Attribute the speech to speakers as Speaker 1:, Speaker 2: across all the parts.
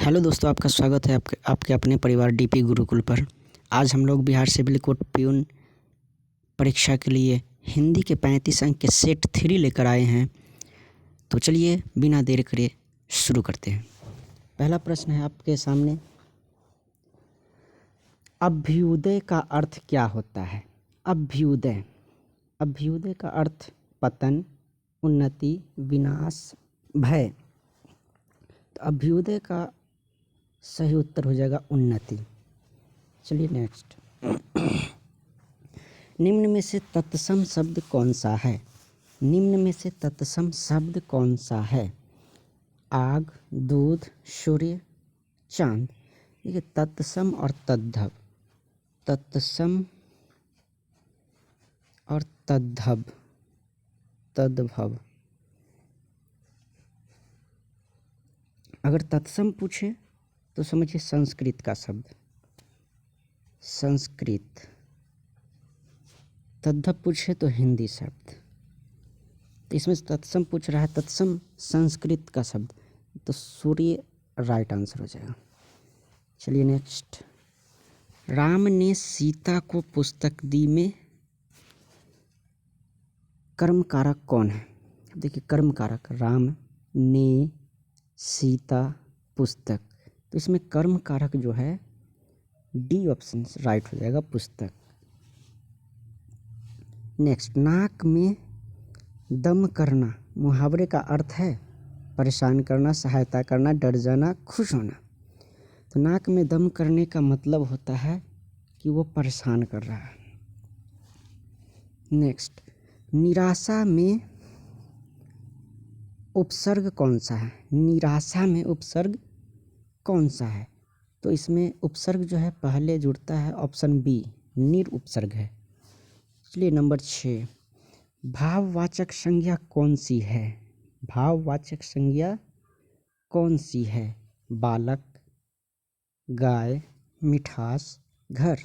Speaker 1: Hello दोस्तों, आपका स्वागत है आपके आपके अपने परिवार डीपी गुरुकुल पर। आज हम लोग बिहार सिविल कोर्ट प्यून परीक्षा के लिए हिंदी के 35 अंक के सेट 3 लेकर आए हैं। तो चलिए बिना देर करे शुरू करते हैं। पहला प्रश्न है आपके सामने, अभ्युदय का अर्थ क्या होता है? अभ्युदय अभ्युदय का अर्थ पतन, उन्नति, विनाश, भय। तो अभ्युदय का सही उत्तर हो जाएगा उन्नति। चलिए नेक्स्ट। निम्न में से तत्सम शब्द कौन सा है? निम्न में से तत्सम शब्द कौन सा है? आग, दूध, सूर्य, चांद। देखिए तत्सम और तद्भव, तत्सम और तद्भव। अगर तत्सम पूछे तो समझिए संस्कृत का शब्द, संस्कृत। तद्भव पूछे तो हिंदी शब्द। तो इसमें तत्सम पूछ रहा है, तत्सम संस्कृत का शब्द, तो सूर्य राइट आंसर हो जाएगा। चलिए नेक्स्ट। राम ने सीता को पुस्तक दी में कर्म कारक कौन है? देखिए कर्म कारक, राम ने सीता पुस्तक, तो इसमें कर्म कारक जो है डी ऑप्शन राइट हो जाएगा, पुस्तक। नेक्स्ट। नाक में दम करना मुहावरे का अर्थ है परेशान करना, सहायता करना, डर जाना, खुश होना। तो नाक में दम करने का मतलब होता है कि वो परेशान कर रहा है। नेक्स्ट। निराशा में उपसर्ग कौन सा है? निराशा में उपसर्ग कौन सा है? तो इसमें उपसर्ग जो है पहले जुड़ता है, ऑप्शन बी निर उपसर्ग है। चलिए नंबर 6। भाववाचक संज्ञा कौन सी है? भाववाचक संज्ञा कौन सी है? बालक, गाय, मिठास, घर।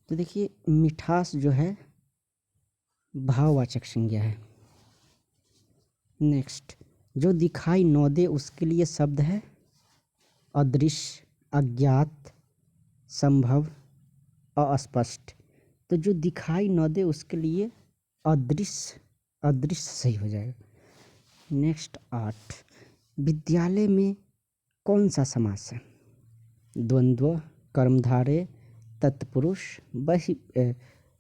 Speaker 1: तो देखिए मिठास जो है भाववाचक संज्ञा है। नेक्स्ट। जो दिखाई न दे उसके लिए शब्द है अदृश्य, अज्ञात, संभव, अस्पष्ट। तो जो दिखाई न दे उसके लिए अदृश्य, अदृश्य सही हो जाएगा। नेक्स्ट 8। विद्यालय में कौन सा समास है? द्वंद्व, कर्मधारय, तत्पुरुष,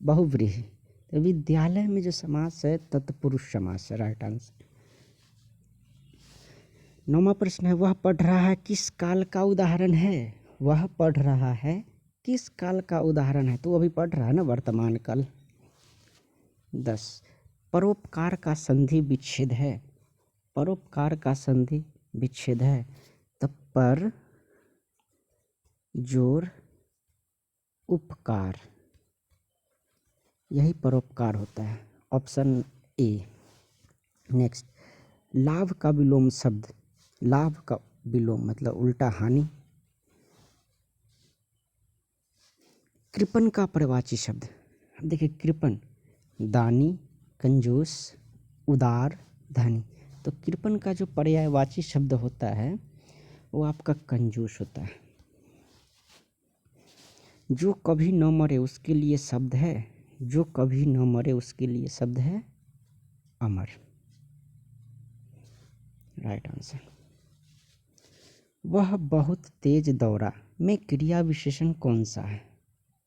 Speaker 1: बहुव्रीहि। तो विद्यालय में जो समास है तत्पुरुष समास है, राइट आंसर। 9वां प्रश्न है, वह पढ़ रहा है किस काल का उदाहरण है? वह पढ़ रहा है किस काल का उदाहरण है? तो अभी पढ़ रहा है ना, वर्तमान काल। 10। परोपकार का संधि विच्छेद है। परोपकार का संधि विच्छेद है तो पर जोर उपकार, यही परोपकार होता है, ऑप्शन ए। नेक्स्ट। लाभ का विलोम शब्द, लाभ का विलोम मतलब उल्टा हानि। कृपण का पर्यायवाची शब्द, देखिए कृपण दानी, कंजूस, उदार, धनी। तो कृपण का जो पर्यायवाची शब्द होता है वो आपका कंजूस होता है। जो कभी न मरे उसके लिए शब्द है, जो कभी न मरे उसके लिए शब्द है अमर, राइट आंसर। वह बहुत तेज दौड़ा में क्रिया विशेषण कौन सा है?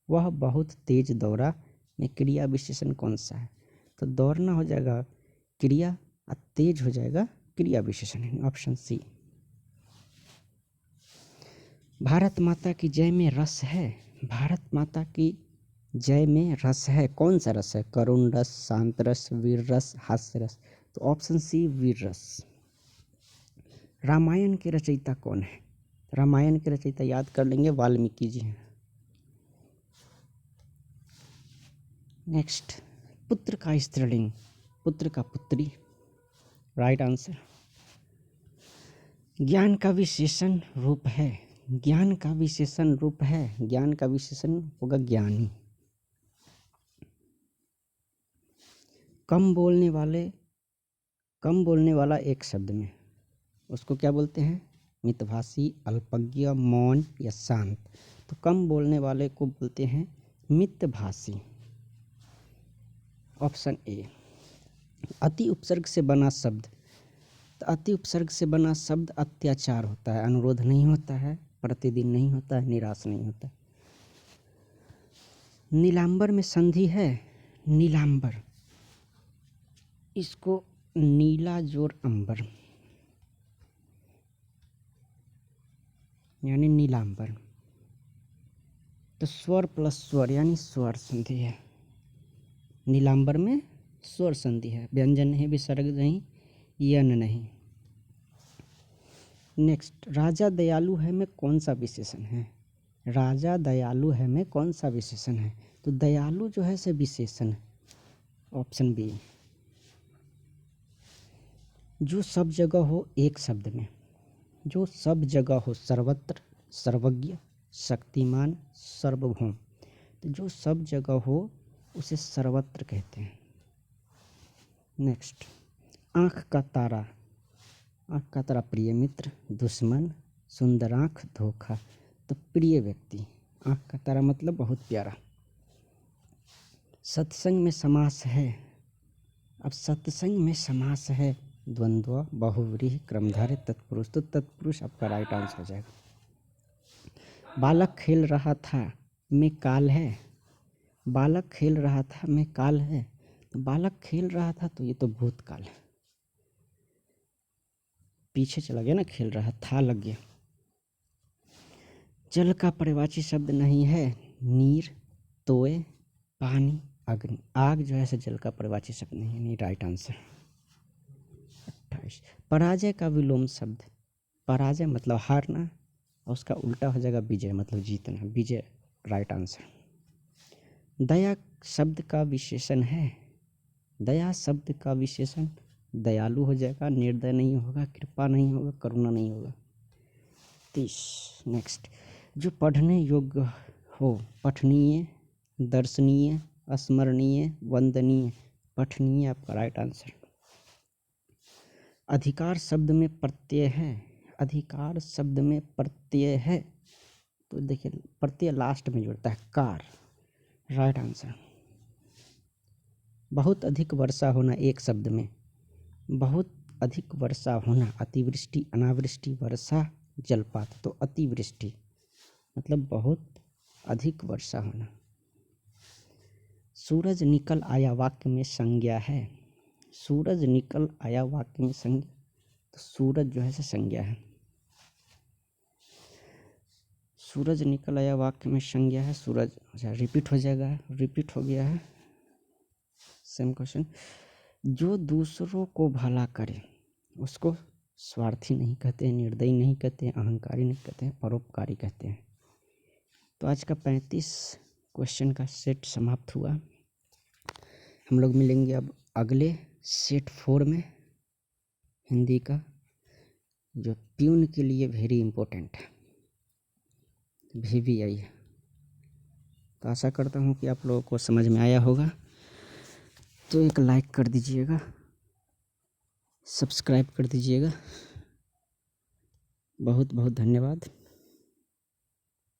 Speaker 1: वह बहुत तेज दौड़ा में क्रिया विशेषण कौन सा है? तो दौड़ना हो जाएगा क्रिया और तेज हो जाएगा क्रिया विशेषण, ऑप्शन सी। भारत माता की जय में रस है। भारत माता की जय में रस है, कौन सा रस है? करुण रस, शांत रस, वीर रस, हास्य रस। तो ऑप्शन सी वीर रस। रामायण के रचयिता कौन है? रामायण के रचयिता याद कर लेंगे, वाल्मीकि जी हैं। नेक्स्ट। पुत्र का स्त्रीलिंग, पुत्र का पुत्री, राइट आंसर। ज्ञान का विशेषण रूप है, ज्ञान का विशेषण रूप है, ज्ञान का विशेषण होगा ज्ञानी। कम बोलने वाला एक शब्द में उसको क्या बोलते हैं? मितभाषी, अल्पज्ञ, मौन या शांत। तो कम बोलने वाले को बोलते हैं मितभाषी। Option A. अति उपसर्ग से बना शब्द। तो अति उपसर्ग से बना शब्द अत्याचार होता है, अनुरोध नहीं होता है, प्रतिदिन नहीं होता है, निराश नहीं होता। नीलांबर में संधि है, नीलांबर, इसको नीला जोर अंबर यानी नीलांबर। तो स्वर प्लस स्वर यानी स्वर संधि है। नीलांबर में स्वर संधि है, व्यंजन नहीं, विसर्ग नहीं, यन नहीं। नेक्स्ट, राजा दयालु है में कौन सा विशेषण है? राजा दयालु है में कौन सा विशेषण है? तो दयालु जो है से विशेषण। Option B. जो सब जगह हो एक शब्द में, जो सब जगह हो, सर्वत्र, सर्वज्ञ, शक्तिमान, सर्वभौम। तो जो सब जगह हो उसे सर्वत्र कहते हैं। नेक्स्ट, आँख का तारा। आँख का तारा प्रिय मित्र, दुश्मन, सुंदर आँख, धोखा। तो प्रिय व्यक्ति, आँख का तारा मतलब बहुत प्यारा। सत्संग में समास है। अब सत्संग में समास है द्वंद्व, बहुव्रीहि, क्रमधारय, तत्पुरुष। तो तत्पुरुष आपका राइट आंसर हो जाएगा। बालक खेल रहा था में काल है। बालक खेल रहा था में काल है। तो बालक खेल रहा था तो ये तो भूतकाल है, पीछे चला गया ना, खेल रहा था लग गया। जल का पर्यायवाची शब्द नहीं है, नीर, तोय, पानी, अग्नि। आग जो है से जल का पर्यायवाची शब्द नहीं है, नहीं राइट आंसर। 28। पराजय का विलोम शब्द। पराजय मतलब हारना और उसका उल्टा हो जाएगा विजय मतलब जीतना, विजय राइट आंसर। दया शब्द का विशेषण है। दया शब्द का विशेषण दयालु हो जाएगा, निर्दय नहीं होगा, कृपा नहीं होगा, करुणा नहीं होगा। 30। नेक्स्ट, जो पढ़ने योग्य हो, पठनीय, दर्शनीय, स्मरणीय, वंदनीय। पठनीय आपका राइट आंसर। अधिकार शब्द में प्रत्यय है। अधिकार शब्द में प्रत्यय है तो देखिए प्रत्यय लास्ट में जुड़ता है, कार, राइट आंसर। बहुत अधिक वर्षा होना एक शब्द में। बहुत अधिक वर्षा होना, अतिवृष्टि, अनावृष्टि, वर्षा, जलपात। तो अतिवृष्टि मतलब बहुत अधिक वर्षा होना। सूरज निकल आया वाक्य में संज्ञा है। सूरज निकल आया वाक्य में संज्ञा, तो सूरज जो है से संज्ञा है। सूरज निकल आया वाक्य में संज्ञा है, सूरज रिपीट हो जाएगा, रिपीट हो गया है। Same question. जो दूसरों को भला करे उसको स्वार्थी नहीं कहते, निर्दयी नहीं कहते, अहंकारी नहीं कहते, परोपकारी कहते हैं। तो आज का 35 क्वेश्चन का सेट समाप्त हुआ। हम लोग मिलेंगे अब अगले सेट 4 में, हिंदी का, जो प्यून के लिए वेरी इम्पोर्टेंट है, VVI है। तो आशा करता हूँ कि आप लोगों को समझ में आया होगा। तो एक लाइक कर दीजिएगा, सब्सक्राइब कर दीजिएगा। बहुत बहुत धन्यवाद।